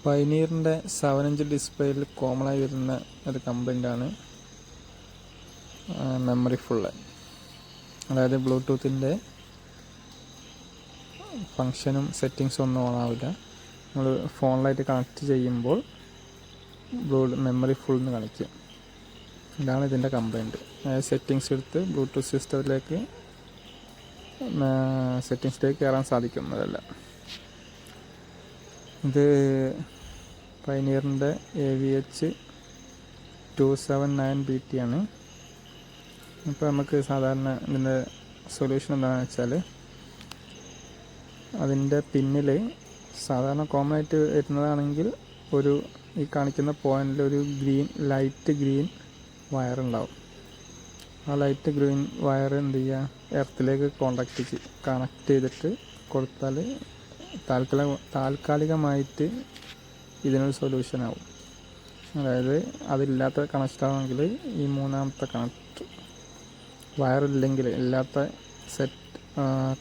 പയനീറിൻ്റെ 7-inch ഡിസ്പ്ലേയിൽ കോമണായി വരുന്ന ഒരു കംപ്ലൈൻ്റാണ് memory full. അതായത് ബ്ലൂടൂത്തിൻ്റെ ഫങ്ഷനും സെറ്റിങ്സും ഒന്നും ഓണാവില്ല. നമ്മൾ ഫോണിലായിട്ട് കണക്ട് ചെയ്യുമ്പോൾ മെമ്മറി ഫുൾ എന്ന് കാണിക്കും. ഇതാണ് ഇതിൻ്റെ കംപ്ലൈൻറ്റ്. സെറ്റിങ്സ് എടുത്ത് ബ്ലൂടൂത്ത് സിസ്റ്റത്തിലേക്ക് സെറ്റിങ്സിലേക്ക് കയറാൻ സാധിക്കുന്നതല്ല. ഇത് പയനീറിൻ്റെ AVH279BT ആണ്. ഇപ്പോൾ നമുക്ക് സാധാരണ ഇതിൻ്റെ സൊല്യൂഷൻ എന്താണെന്ന് വെച്ചാൽ, അതിൻ്റെ പിന്നിൽ സാധാരണ കോമൺ ആയിട്ട് വരുന്നതാണെങ്കിൽ ഈ കാണിക്കുന്ന പോയിന്റിൽ ഒരു ലൈറ്റ് ഗ്രീൻ വയറുണ്ടാവും. ആ ലൈറ്റ് ഗ്രീൻ വയർ എന്ത് ചെയ്യുക, എർത്തിലേക്ക് കണക്ട് ചെയ്തിട്ട് കൊടുത്താൽ താൽക്കാലികമായിട്ട് ഇതിനൊരു സൊല്യൂഷൻ ആവും. അതായത് അതില്ലാത്ത കണക്റ്റാണെങ്കിൽ ഈ മൂന്നാമത്തെ കണക്ട് വയറില്ലെങ്കിൽ ഇല്ലാത്ത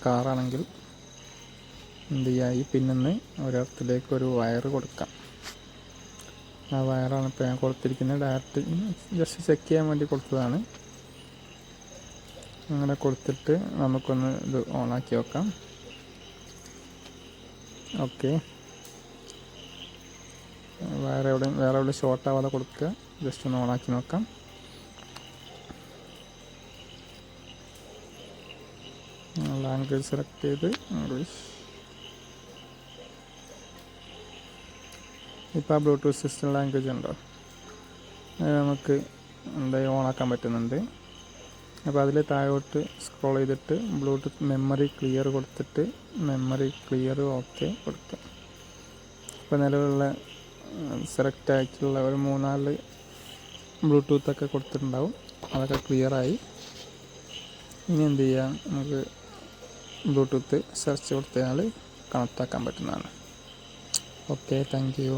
കാറാണെങ്കിൽ എന്ത് ചെയ്യുക, ഈ പിന്നിന്ന് ഒരിടത്തിലേക്ക് ഒരു വയർ കൊടുക്കാം. ആ വയറാണ് ഇപ്പോൾ ഞാൻ കൊടുത്തിരിക്കുന്നത്. ഡയറക്റ്റ് ജസ്റ്റ് ചെക്ക് ചെയ്യാൻ വേണ്ടി കൊടുത്തതാണ്. അങ്ങനെ കൊടുത്തിട്ട് നമുക്കൊന്ന് ഇത് ഓണാക്കി വെക്കാം. ഓക്കെ, വേറെ എവിടെ ഷോർട്ട് ആവാതെ കൊടുക്കുക. ജസ്റ്റ് ഒന്ന് ഓണാക്കി നോക്കാം. ലാംഗ്വേജ് സെലക്ട് ചെയ്ത് ഇംഗ്ലീഷ്. ഇപ്പോൾ ആ ബ്ലൂടൂത്ത് സിസ്റ്റം ലാംഗ്വേജ് ഉണ്ടോ, അത് നമുക്ക് എന്തായാലും ഓണാക്കാൻ പറ്റുന്നുണ്ട്. അപ്പോൾ അതിൽ താഴോട്ട് സ്ക്രോൾ ചെയ്തിട്ട് ബ്ലൂടൂത്ത് മെമ്മറി ക്ലിയർ കൊടുത്തിട്ട് മെമ്മറി ക്ലിയർ ഓക്കെ കൊടുക്കുക. ഇപ്പോൾ നിലവിലുള്ള സെലക്ട് ആയിട്ടുള്ള ഒരു 3-4 ബ്ലൂടൂത്തൊക്കെ കൊടുത്തിട്ടുണ്ടാവും. അതൊക്കെ ക്ലിയറായി. ഇനി എന്ത് ചെയ്യാം, നമുക്ക് ബ്ലൂടൂത്ത് സെർച്ച് കൊടുത്താൽ കണക്റ്റ് ആക്കാൻ പറ്റുന്നതാണ്. Okay, thank you.